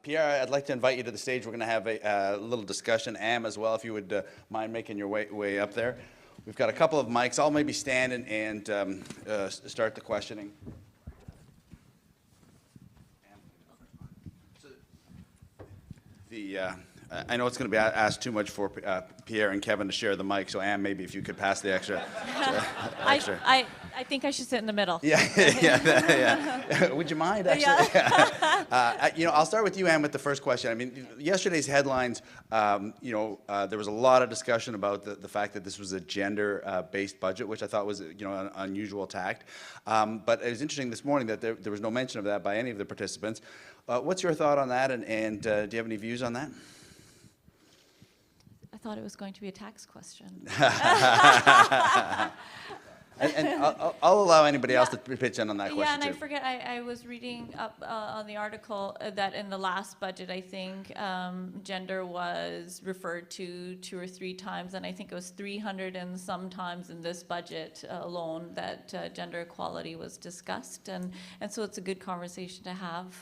Pierre, I'd like to invite you to the stage. We're going to have a little discussion. Am as well, if you would mind making your way up there. We've got a couple of mics. I'll maybe stand and start the questioning. I know it's going to be asked too much for Pierre and Kevin to share the mic, so Anne, maybe if you could pass the extra. I think I should sit in the middle. Yeah. Would you mind, actually? Yeah. I'll start with you, Anne, with the first question. I mean, yesterday's headlines, there was a lot of discussion about the fact that this was a gender-based budget, which I thought was, an unusual tact. But it was interesting this morning that there was no mention of that by any of the participants. What's your thought on that, and do you have any views on that? I thought it was going to be a tax question. And I'll allow anybody else to pitch in on that question, Yeah, and too. I forget, I was reading up on the article that in the last budget, I think gender was referred to 2 or 3 times, and I think it was 300 and some times in this budget alone that gender equality was discussed, and so it's a good conversation to have,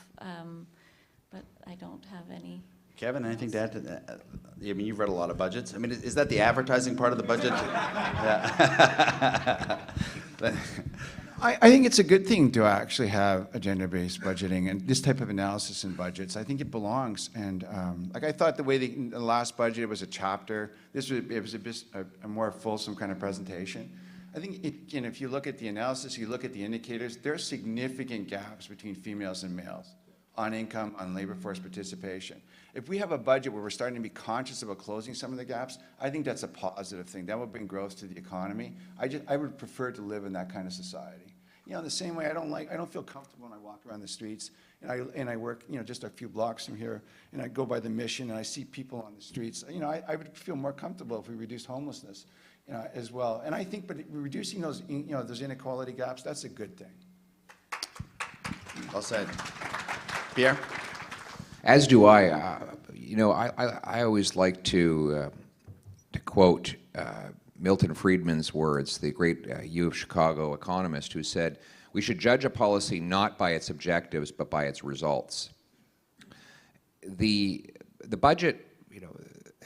but I don't have any. Kevin, anything to add to that? I mean, you've read a lot of budgets. I mean, is that the advertising part of the budget? Yeah. I think it's a good thing to actually have a gender-based budgeting and this type of analysis in budgets. I think it belongs. And I thought the way the last budget was a chapter, it was a more fulsome kind of presentation. I think if you look at the analysis, you look at the indicators, there are significant gaps between females and males on income, on labor force participation. If we have a budget where we're starting to be conscious about closing some of the gaps, I think that's a positive thing. That will bring growth to the economy. I would prefer to live in that kind of society. In the same way, I don't feel comfortable when I walk around the streets, and I work, just a few blocks from here, and I go by the Mission, and I see people on the streets. I would feel more comfortable if we reduced homelessness, as well. And I think, but reducing those, those inequality gaps, that's a good thing. Well said. Pierre? As do I. I always like to quote Milton Friedman's words, the great U of Chicago economist who said, "We should judge a policy not by its objectives, but by its results." The budget,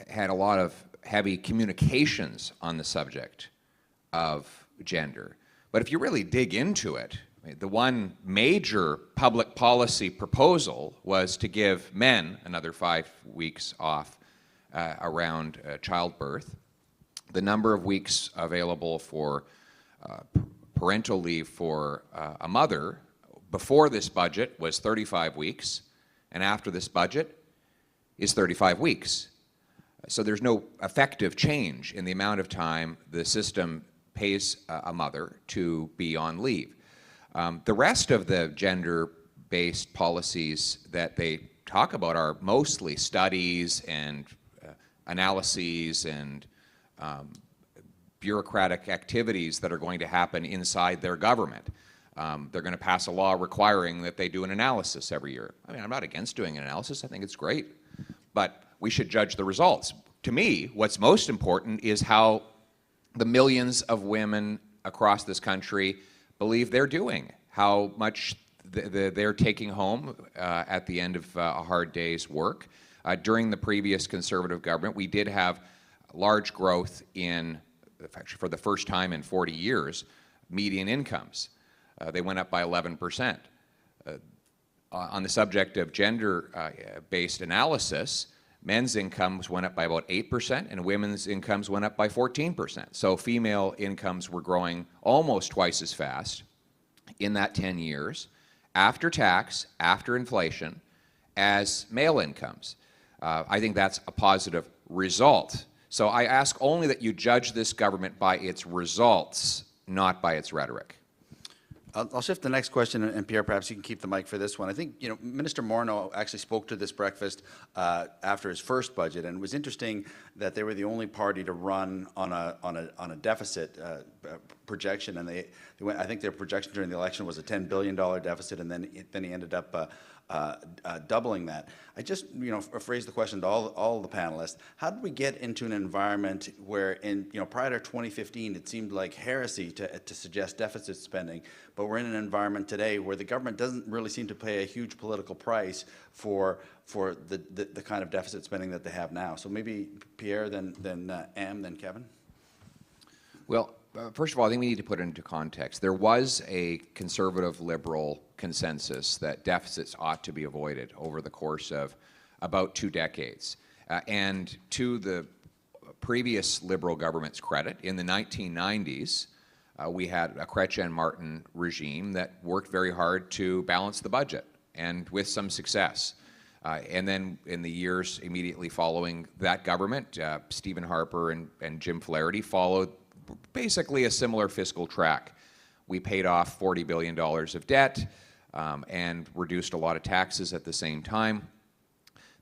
had a lot of heavy communications on the subject of gender. But if you really dig into it, the one major public policy proposal was to give men another 5 weeks off around childbirth. The number of weeks available for parental leave for a mother before this budget was 35 weeks, and after this budget is 35 weeks. So there's no effective change in the amount of time the system pays a mother to be on leave. The rest of the gender-based policies that they talk about are mostly studies and analyses and bureaucratic activities that are going to happen inside their government. They're going to pass a law requiring that they do an analysis every year. I mean, I'm not against doing an analysis. I think it's great. But we should judge the results. To me, what's most important is how the millions of women across this country believe they're doing, how much they're taking home at the end of a hard day's work. During the previous Conservative government, we did have large growth in, actually for the first time in 40 years, median incomes. They went up by 11%. On the subject of gender-based analysis, men's incomes went up by about 8% and women's incomes went up by 14%. So female incomes were growing almost twice as fast in that 10 years, after tax, after inflation, as male incomes. I think that's a positive result. So I ask only that you judge this government by its results, not by its rhetoric. I'll shift the next question, and Pierre, perhaps you can keep the mic for this one. I think Minister Morneau actually spoke to this breakfast after his first budget, and it was interesting that they were the only party to run on a deficit projection, and they went. I think their projection during the election was a $10 billion deficit, and then he ended up doubling that. I just, phrase the question to all the panelists. How did we get into an environment where prior to 2015, it seemed like heresy to suggest deficit spending, but we're in an environment today where the government doesn't really seem to pay a huge political price for the kind of deficit spending that they have now. So maybe Pierre, then Am, then Kevin. Well, first of all, I think we need to put it into context. There was a conservative liberal consensus that deficits ought to be avoided over the course of about 2 decades. And to the previous liberal government's credit, in the 1990s, we had a Chrétien-Martin regime that worked very hard to balance the budget, and with some success. And then in the years immediately following that government, Stephen Harper and Jim Flaherty followed basically a similar fiscal track. We paid off $40 billion of debt and reduced a lot of taxes at the same time.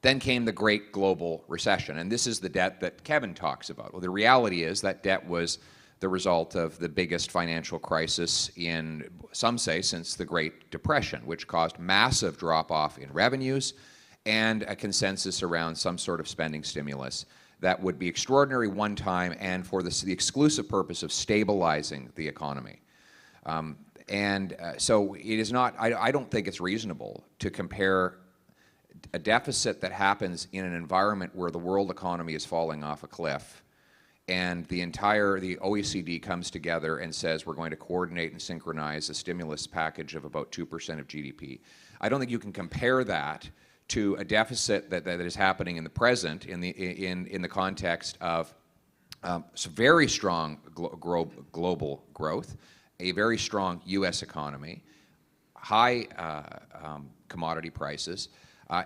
Then came the great global recession, and this is the debt that Kevin talks about. Well, the reality is that debt was the result of the biggest financial crisis in, some say, since the Great Depression, which caused massive drop-off in revenues and a consensus around some sort of spending stimulus that would be extraordinary one time and for the exclusive purpose of stabilizing the economy. So it is not, I don't think it's reasonable to compare a deficit that happens in an environment where the world economy is falling off a cliff and the OECD comes together and says we're going to coordinate and synchronize a stimulus package of about 2% of GDP. I don't think you can compare that to a deficit that is happening in the present in the context of some very strong global growth, a very strong U.S. economy, high commodity prices,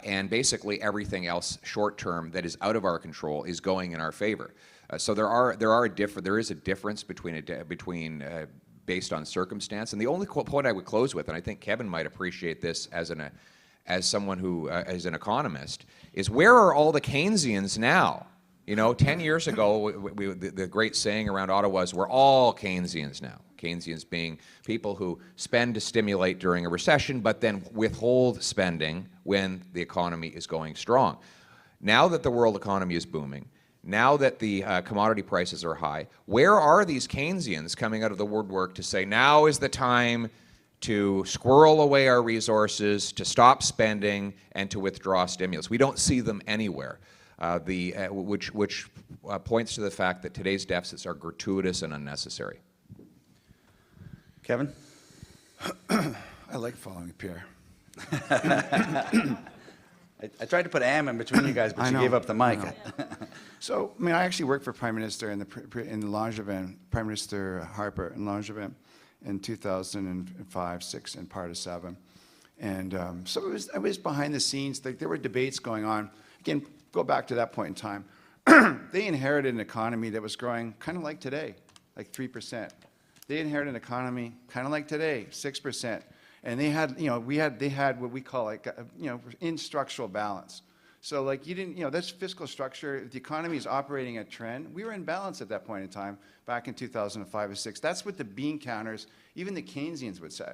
and basically everything else short-term that is out of our control is going in our favor. So there is a difference between based on circumstance. And the only point I would close with, and I think Kevin might appreciate this as someone who is an economist, is where are all the Keynesians now? 10 years ago, the great saying around Ottawa is we're all Keynesians now. Keynesians being people who spend to stimulate during a recession, but then withhold spending when the economy is going strong. Now that the world economy is booming, now that the commodity prices are high, where are these Keynesians coming out of the woodwork to say now is the time to squirrel away our resources, to stop spending, and to withdraw stimulus? We don't see them anywhere, which points to the fact that today's deficits are gratuitous and unnecessary. Kevin? I like following Pierre. I tried to put Am in between you guys, but you gave up the mic. So, I actually worked for Prime Minister in the Langevin, Prime Minister Harper in Langevin in 2005, 6, and part of 7. And so I was behind the scenes. There were debates going on. Again, go back to that point in time. They inherited an economy that was growing kind of like today, like 3%. They inherited an economy kind of like today, 6%. And they had, they had what we call in structural balance. So that's fiscal structure. If the economy is operating at trend, we were in balance at that point in time back in 2005 or 6. That's what the bean counters, even the Keynesians would say.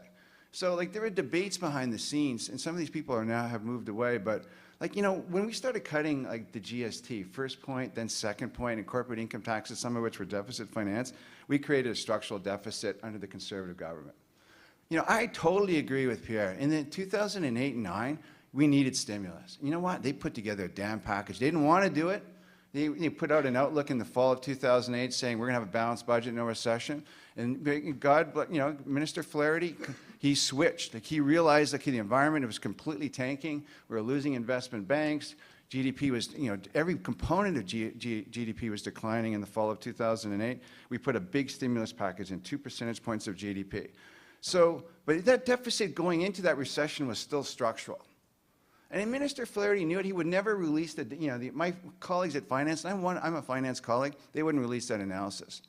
So there were debates behind the scenes, and some of these people have moved away, but when we started cutting the GST, first point, then second point, and corporate income taxes, some of which were deficit finance, we created a structural deficit under the Conservative government. I totally agree with Pierre. In the 2008 and 9, we needed stimulus. You know what? They put together a damn package. They didn't want to do it. They put out an outlook in the fall of 2008 saying we're going to have a balanced budget, no recession. And Minister Flaherty, he switched. He realized the environment was completely tanking. We were losing investment banks. GDP was, every component of GDP was declining in the fall of 2008. We put a big stimulus package in, 2 percentage points of GDP. So, but that deficit going into that recession was still structural. And Minister Flaherty knew it. He would never release my colleagues at finance, and I'm a finance colleague, they wouldn't release that analysis,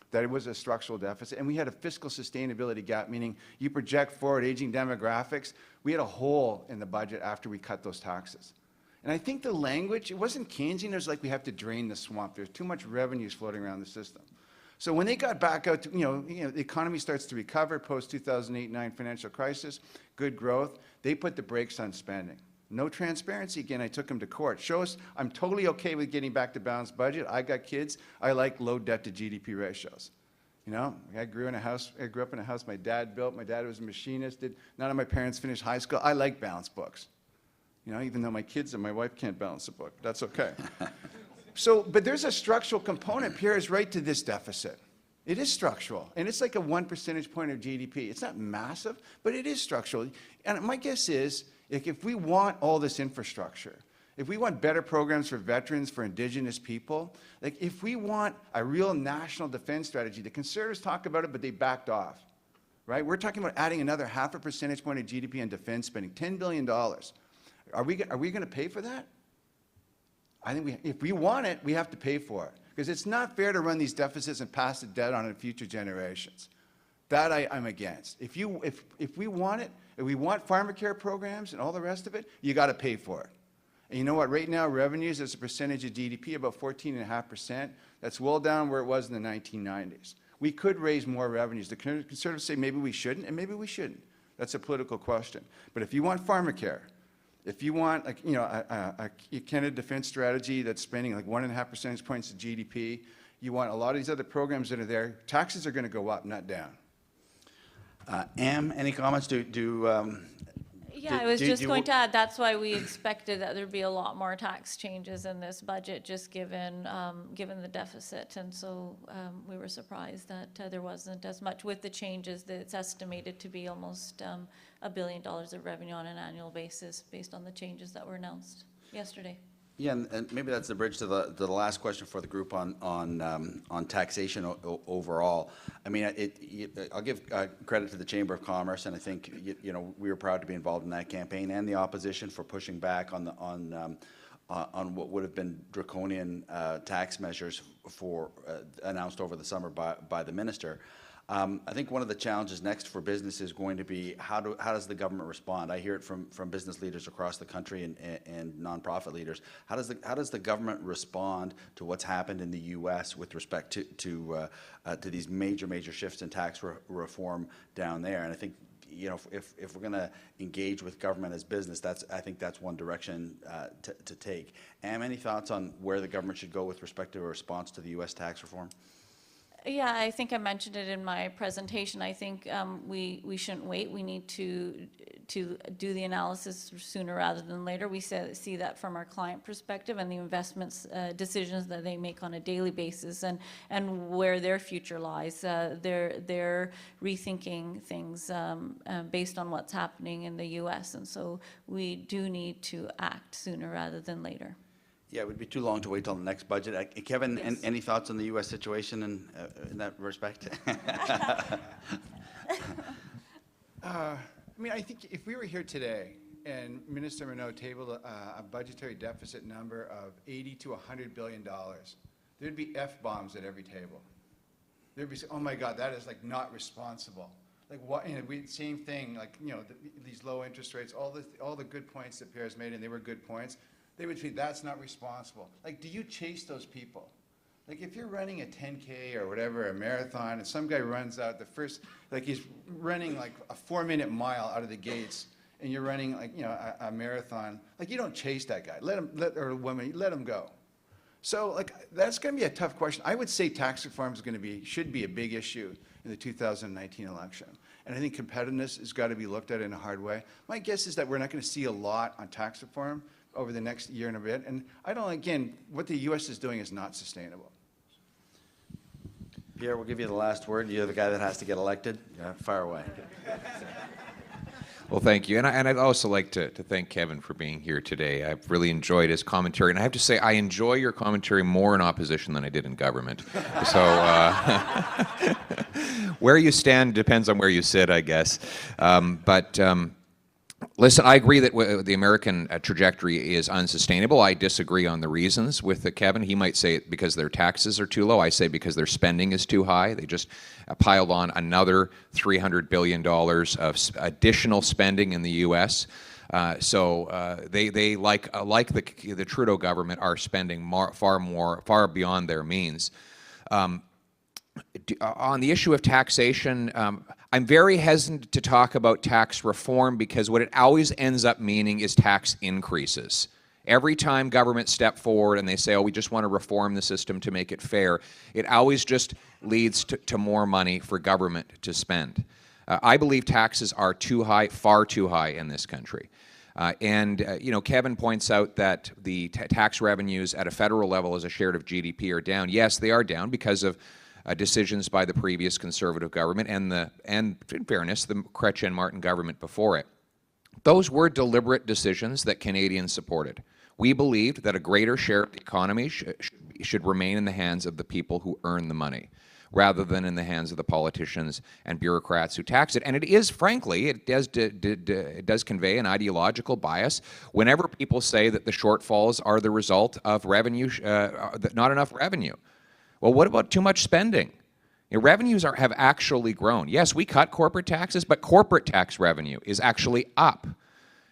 that it was a structural deficit. And we had a fiscal sustainability gap, meaning you project forward aging demographics. We had a hole in the budget after we cut those taxes. And I think the language, it wasn't Keynesian. It was we have to drain the swamp. There's too much revenues floating around the system. So when they got back out, the economy starts to recover post 2008-9 financial crisis, good growth, they put the brakes on spending. No transparency. Again, I took them to court. Show us, I'm totally okay with getting back to balanced budget. I got kids. I like low debt to GDP ratios. I grew up in a house my dad built. My dad was a machinist. None of my parents finished high school. I like balanced books. Even though my kids and my wife can't balance a book. That's okay. But there's a structural component. Pierre is right to this deficit. It is structural, and it's like a 1 percentage point of GDP. It's not massive, but it is structural. And my guess is, if we want all this infrastructure, if we want better programs for veterans, for Indigenous people, if we want a real national defense strategy, the Conservatives talk about it, but they backed off, right? We're talking about adding another 0.5 percentage point of GDP on defense spending, $10 billion. Are we going to pay for that? I think if we want it, we have to pay for it. Because it's not fair to run these deficits and pass the debt on to future generations. That I'm against. If we want it, if we want farmer care programs and all the rest of it, you got to pay for it. And you know what? Right now, revenues as a percentage of GDP, about 14.5%. That's well down where it was in the 1990s. We could raise more revenues. The Conservatives say maybe we shouldn't, and maybe we shouldn't. That's a political question. But if you want farmer care, if you want a Canada defense strategy that's spending 1.5 percentage points of GDP, you want a lot of these other programs that are there, taxes are going to go up, not down. Am, any comments? Yeah, I was just going to add, that's why we expected that there'd be a lot more tax changes in this budget, just given the deficit. And so we were surprised that there wasn't as much with the changes. That it's estimated to be almost $1 billion of revenue on an annual basis based on the changes that were announced yesterday. Yeah, and maybe that's the bridge to the last question for the group on taxation overall. I mean, I'll give credit to the Chamber of Commerce, and I think we were proud to be involved in that campaign, and the opposition for pushing back on what would have been draconian tax measures announced over the summer by the minister. I think one of the challenges next for business is going to be how does the government respond? I hear it from business leaders across the country and nonprofit leaders. How does the government respond to what's happened in the U.S. with respect to these major shifts in tax reform down there? And I think if we're going to engage with government as business, I think that's one direction to take. Am, any thoughts on where the government should go with respect to a response to the U.S. tax reform? Yeah, I think I mentioned it in my presentation. I think we shouldn't wait. We need to do the analysis sooner rather than later. We see that from our client perspective and the investments decisions that they make on a daily basis and where their future lies. They're rethinking things based on what's happening in the U.S. And so we do need to act sooner rather than later. Yeah, it would be too long to wait till the next budget. Kevin, Yes. any thoughts on the U.S. situation in that respect? I mean, I think if we were here today and Minister Minot tabled a budgetary deficit number of $80 to $100 billion, there'd be F-bombs at every table. There'd be, oh my God, that is not responsible. What? Same thing. These low interest rates, all the good points that Pierre's made, and they were good points. They would say that's not responsible. Do you chase those people? If you're running a 10K or whatever, a marathon, and some guy runs out the first, he's running a 4-minute mile out of the gates, and you're running a marathon, you don't chase that guy. Or a woman, let him go. So that's going to be a tough question. I would say tax reform should be a big issue in the 2019 election. And I think competitiveness has got to be looked at in a hard way. My guess is that we're not going to see a lot on tax reform over the next year and a bit. And again, what the U.S. is doing is not sustainable. Pierre, we'll give you the last word. You're the guy that has to get elected. Fire away. Well, thank you. And I'd also like to thank Kevin for being here today. I've really enjoyed his commentary. And I have to say, I enjoy your commentary more in opposition than I did in government. So where you stand depends on where you sit, I guess. Listen, I agree that the American trajectory is unsustainable. I disagree on the reasons with Kevin. He might say because their taxes are too low. I say because their spending is too high. They just piled on another $300 billion of additional spending in the U.S. So they like the Trudeau government are spending far beyond their means. on the issue of taxation, I'm very hesitant to talk about tax reform because what it always ends up meaning is tax increases. Every time governments step forward and they say, oh, we just want to reform the system to make it fair, it always just leads to more money for government to spend. I believe taxes are too high, far too high in this country. You know, Kevin points out that the tax revenues at a federal level as a share of GDP are down. Yes, they are down because of decisions by the previous Conservative government and in fairness, the Chrétien-Martin government before it. Those were deliberate decisions that Canadians supported. We believed that a greater share of the economy should remain in the hands of the people who earn the money, rather than in the hands of the politicians and bureaucrats who tax it. And it is, frankly, it does convey an ideological bias whenever people say that the shortfalls are the result of revenue, not enough revenue. Well, what about too much spending? You know, revenues have actually grown. Yes, we cut corporate taxes, but corporate tax revenue is actually up.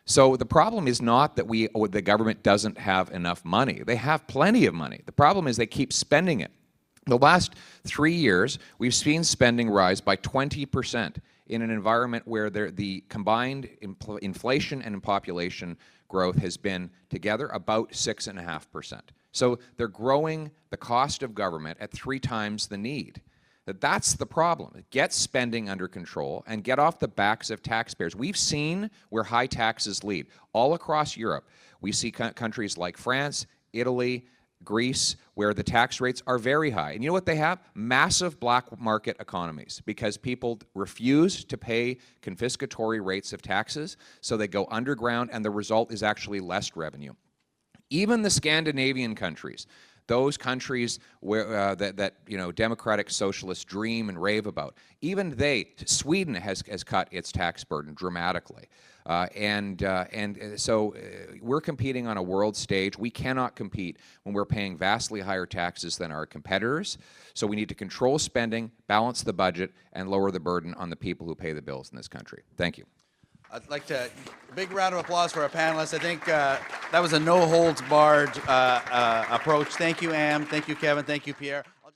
So the problem is not that the government doesn't have enough money. They have plenty of money. The problem is they keep spending it. The last 3 years, we've seen spending rise by 20% in an environment where the combined inflation and population growth has been together about 6.5%. So they're growing the cost of government at 3 times the need. That's the problem. Get spending under control and get off the backs of taxpayers. We've seen where high taxes lead. All across Europe, we see countries like France, Italy, Greece, where the tax rates are very high. And you know what they have? Massive black market economies, because people refuse to pay confiscatory rates of taxes, so they go underground, and the result is actually less revenue. Even the Scandinavian countries, those countries where that you know, democratic socialists dream and rave about, even Sweden has cut its tax burden dramatically. So we're competing on a world stage. We cannot compete when we're paying vastly higher taxes than our competitors. So we need to control spending, balance the budget, and lower the burden on the people who pay the bills in this country. Thank you. I'd like to, a big round of applause for our panelists. I think that was a no-holds-barred approach. Thank you, Am. Thank you, Kevin. Thank you, Pierre.